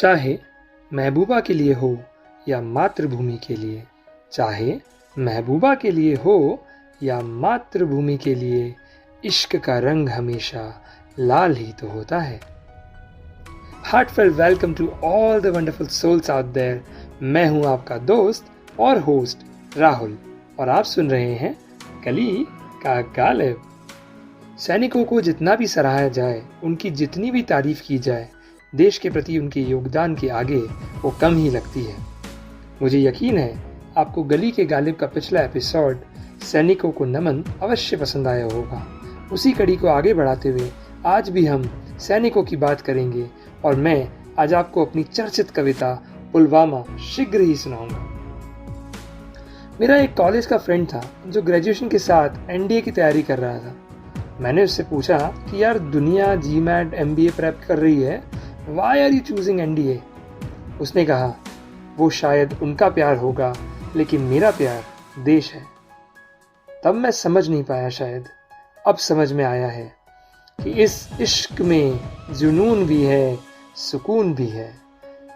चाहे महबूबा के लिए हो या मातृभूमि के लिए, चाहे महबूबा के लिए हो या मातृभूमि के लिए, इश्क का रंग हमेशा लाल ही तो होता है। Heartfelt welcome to all the wonderful souls out there. मैं हूं आपका दोस्त और होस्ट राहुल और आप सुन रहे हैं कली का गालिब। सैनिकों को जितना भी सराहा जाए, उनकी जितनी भी तारीफ की जाए, देश के प्रति उनके योगदान के आगे वो कम ही लगती है। मुझे यकीन है आपको गली के गालिब का पिछला एपिसोड सैनिकों को नमन अवश्य पसंद आया होगा। उसी कड़ी को आगे बढ़ाते हुए आज भी हम सैनिकों की बात करेंगे और मैं आज आपको अपनी चर्चित कविता पुलवामा शीघ्र ही सुनाऊंगा। मेरा एक कॉलेज का फ्रेंड था जो ग्रेजुएशन के साथ एनडीए की तैयारी कर रहा था। मैंने उससे पूछा कि यार दुनिया जीमैट एमबीए प्रेप कर रही है, why are you choosing NDA? उसने कहा वो शायद उनका प्यार होगा लेकिन मेरा प्यार देश है। तब मैं समझ नहीं पाया, शायद अब समझ में आया है कि इस इश्क में जुनून भी है, सुकून भी है।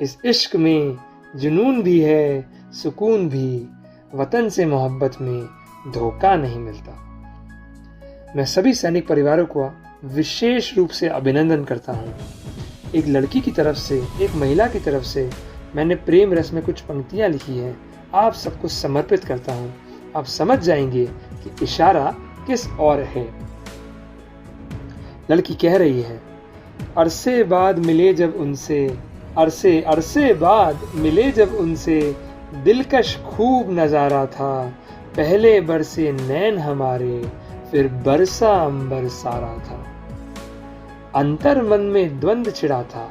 इस इश्क में जुनून भी है, सुकून भी। वतन से मोहब्बत में धोखा नहीं मिलता। मैं सभी सैनिक परिवारों को विशेष रूप से अभिनंदन करता हूँ। एक लड़की की तरफ से, एक महिला की तरफ से मैंने प्रेम रस में कुछ पंक्तियाँ लिखी हैं, आप सबको समर्पित करता हूँ। आप समझ जाएंगे कि इशारा किस ओर है। लड़की कह रही है, अरसे बाद मिले जब उनसे, अरसे बाद मिले जब उनसे, दिलकश खूब नजारा था। पहले बरसे नैन हमारे, फिर बरसा अंबर सारा था। अंतर मन में द्वंद छिड़ा था,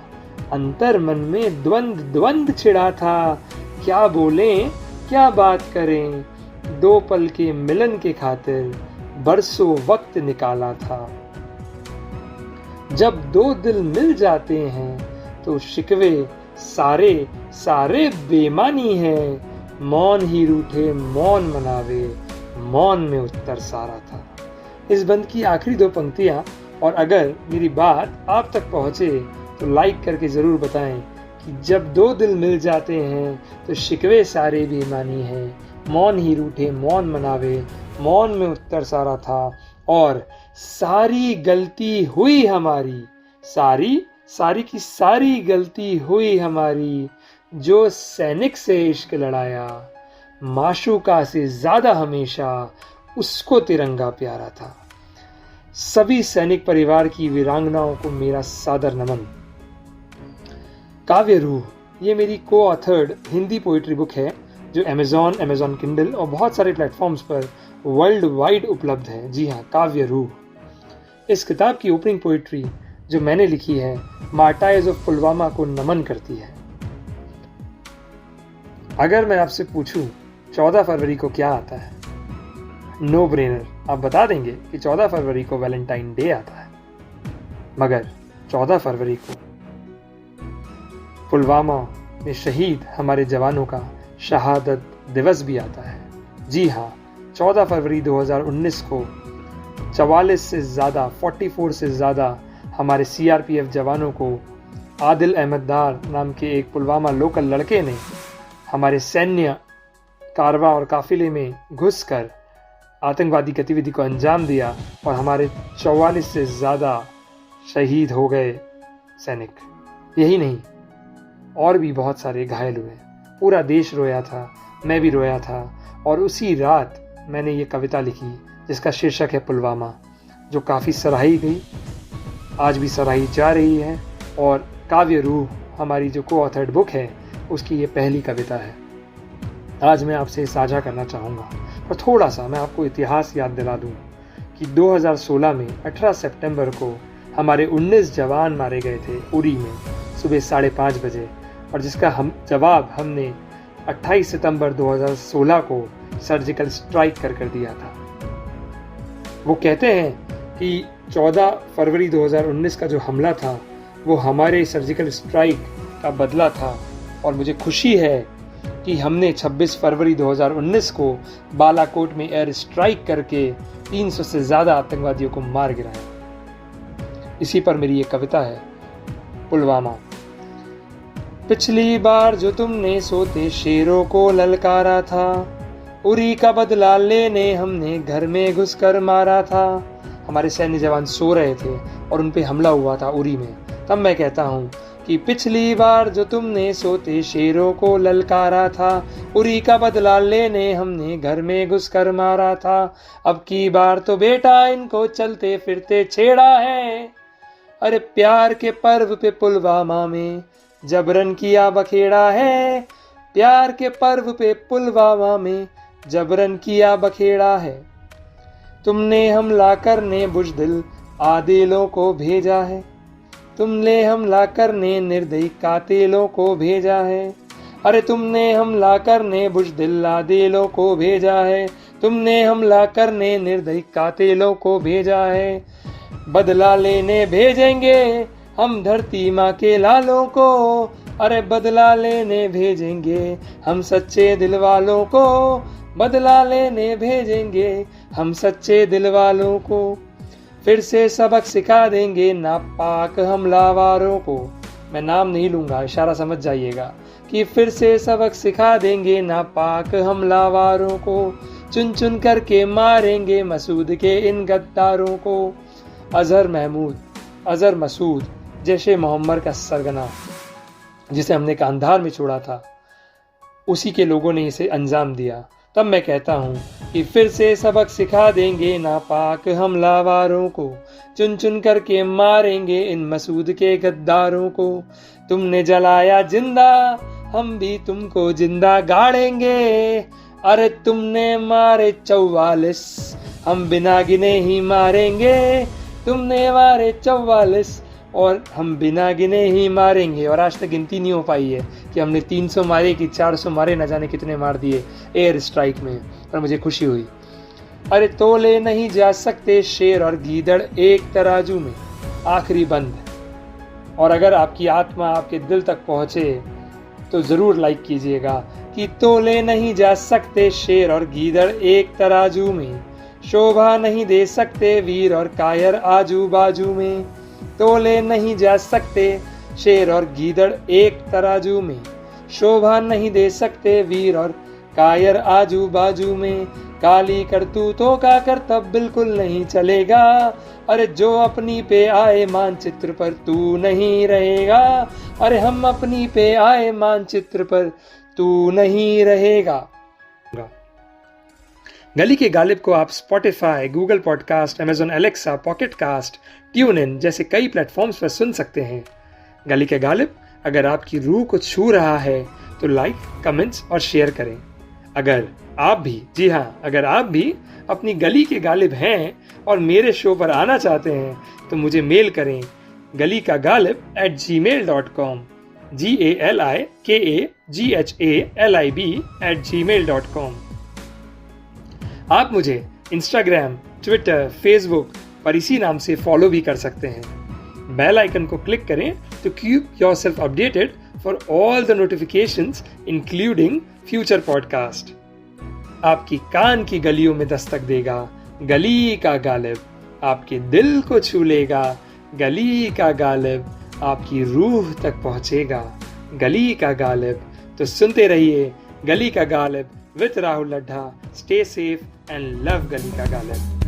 अंतर मन में द्वंद छिड़ा था। क्या बोलें क्या बात करें, दो पल के मिलन के खातिर बरसों वक्त निकाला था। जब दो दिल मिल जाते हैं तो शिकवे सारे बेमानी है। मौन ही रूठे मौन मनावे, मौन में उत्तर सारा था। इस बंद की आखिरी दो पंक्तियां, और अगर मेरी बात आप तक पहुंचे तो लाइक करके जरूर बताएं कि जब दो दिल मिल जाते हैं तो शिकवे सारे बेमानी है। मौन ही रूठे मौन मनावे, मौन में उत्तर सारा था। और सारी गलती हुई हमारी, सारी की सारी गलती हुई हमारी, जो सैनिक से इश्क लड़ाया। माशूका से ज्यादा हमेशा उसको तिरंगा प्यारा था। सभी सैनिक परिवार की वीरांगनाओं को मेरा सादर नमन। काव्य रूह, ये मेरी को ऑथर्ड हिंदी पोइट्री बुक है जो अमेज़ॉन किंडल और बहुत सारे प्लेटफॉर्म्स पर वर्ल्ड वाइड उपलब्ध है। जी हाँ, काव्य रूह। इस किताब की ओपनिंग पोइट्री जो मैंने लिखी है, मार्टायर्स ऑफ पुलवामा को नमन करती है। अगर मैं आपसे पूछूं 14 फरवरी को क्या आता है, नो ब्रेनर, आप बता देंगे कि 14 फरवरी को वैलेंटाइन डे आता है। मगर 14 फरवरी को पुलवामा में शहीद हमारे जवानों का शहादत दिवस भी आता है। जी हाँ, 14 फरवरी 2019 को 44 से ज़्यादा हमारे सीआरपीएफ जवानों को आदिल अहमद दार नाम के एक पुलवामा लोकल लड़के ने हमारे सैन्य कारवा और काफिले में घुसकर आतंकवादी गतिविधि को अंजाम दिया और हमारे 44 से ज़्यादा शहीद हो गए सैनिक। यही नहीं, और भी बहुत सारे घायल हुए। पूरा देश रोया था, मैं भी रोया था। और उसी रात मैंने ये कविता लिखी जिसका शीर्षक है पुलवामा, जो काफ़ी सराही गई, आज भी सराही जा रही है। और काव्य रूह हमारी जो को ऑथर्ड बुक है, उसकी ये पहली कविता है। आज मैं आपसे साझा करना चाहूँगा, और थोड़ा सा मैं आपको इतिहास याद दिला दूँ कि 2016 में 18 सितंबर को हमारे 19 जवान मारे गए थे उरी में सुबह 5:30 बजे, और जिसका जवाब हमने 28 सितंबर 2016 को सर्जिकल स्ट्राइक कर दिया था। वो कहते हैं कि 14 फरवरी 2019 का जो हमला था वो हमारे सर्जिकल स्ट्राइक का बदला था, और मुझे खुशी है कि हमने 26 फरवरी 2019 को बालाकोट में एयर स्ट्राइक करके 300 से ज़्यादा आतंकवादियों को मार गिराया। इसी पर मेरी ये कविता है, पुलवामा। पिछली बार जो तुमने सोते शेरों को ललकारा था, उरी का बदला लेने हमने घर में घुसकर मारा था। हमारे सैन्य जवान सो रहे थे और उन पे हमला हुआ था उरी में। तब मैं कहता हूँ कि पिछली बार जो तुमने सोते शेरों को ललकारा था, उरी का बदला लेने हमने घर में घुसकर मारा था। अब की बार तो बेटा इनको चलते फिरते छेड़ा है। अरे प्यार के पर्व पे पुलवामा में जबरन किया बखेड़ा है। प्यार के पर्व पे पुलवामा में जबरन किया बखेड़ा है। तुमने हमला करने बुज़दिल आदिलों को भेजा है। तुमने हमला करने निर्दयी कातिलों को भेजा है। अरे तुमने हमला करने बुज़दिल आदिलों को भेजा है। तुमने हमला करने निर्दयी कातिलों को भेजा है। बदला लेने भेजेंगे हम धरती माँ के लालों को। अरे बदला लेने भेजेंगे हम सच्चे दिल वालों को। बदला लेने भेजेंगे हम सच्चे दिल वालों को। फिर से सबक सिखा देंगे नापाक हमलावारों को। मैं नाम नहीं लूंगा, इशारा समझ जाइएगा कि फिर से सबक सिखा देंगे नापाक हमलावारों को। चुन चुन करके मारेंगे मसूद के इन गद्दारों को। अजहर मसूद जैशे मोहम्मद का सरगना, जिसे हमने कांधार में छोड़ा था, उसी के लोगों ने इसे अंजाम दिया। तब मैं कहता हूँ कि फिर से सबक सिखा देंगे नापाक हमलावारों को। चुन चुन करके मारेंगे इन मसूद के गद्दारों को। तुमने जलाया जिंदा, हम भी तुमको जिंदा गाड़ेंगे। अरे तुमने मारे 44, हम बिना गिने ही मारेंगे। तुमने मारे 44 और हम बिना गिने ही मारेंगे। और आज तक गिनती नहीं हो पाई है कि हमने 300 मारे कि 400 मारे, न जाने कितने मार दिए एयर स्ट्राइक में, और मुझे खुशी हुई। अरे तोले नहीं जा सकते शेर और गीदड़ एक तराजू में। आखिरी बंद। और अगर आपकी आत्मा आपके दिल तक पहुंचे तो जरूर लाइक कीजिएगा कि तोले नहीं जा सकते शेर और गीदड़ एक तराजू में। शोभा नहीं दे सकते वीर और कायर आजू बाजू में। तोले नहीं जा सकते शेर और गीदड़ एक तराजू में। शोभा नहीं दे सकते वीर और कायर आजू बाजू में। काली करतूतों का करतब बिल्कुल नहीं चलेगा। अरे जो अपनी पे आए मानचित्र पर तू नहीं रहेगा। अरे हम अपनी पे आए मानचित्र पर तू नहीं रहेगा। गली के गालिब को आप Spotify, Google podcast, Amazon Alexa, Pocket Cast, TuneIn जैसे कई प्लेटफॉर्म्स पर सुन सकते हैं। गली के गालिब अगर आपकी रूह को छू रहा है तो लाइक, कमेंट्स और शेयर करें। अगर आप भी, जी हाँ, अगर आप भी अपनी गली के गालिब हैं और मेरे शो पर आना चाहते हैं तो मुझे मेल करें galikaghalib@gmail.com galikaghalib@gmail.com। आप मुझे इंस्टाग्राम, ट्विटर, फेसबुक पर इसी नाम से फॉलो भी कर सकते हैं। बेल आइकन को क्लिक करें to keep yourself updated for all the notifications including future podcast। आपकी कान की गलियों में दस्तक देगा गली का गालिब, आपके दिल को छू लेगा गली का गालिब, आपकी रूह तक पहुंचेगा गली का गालिब। तो सुनते रहिए गली का Ghalib with Rahul Laddha. Stay safe and love गली का गालिब।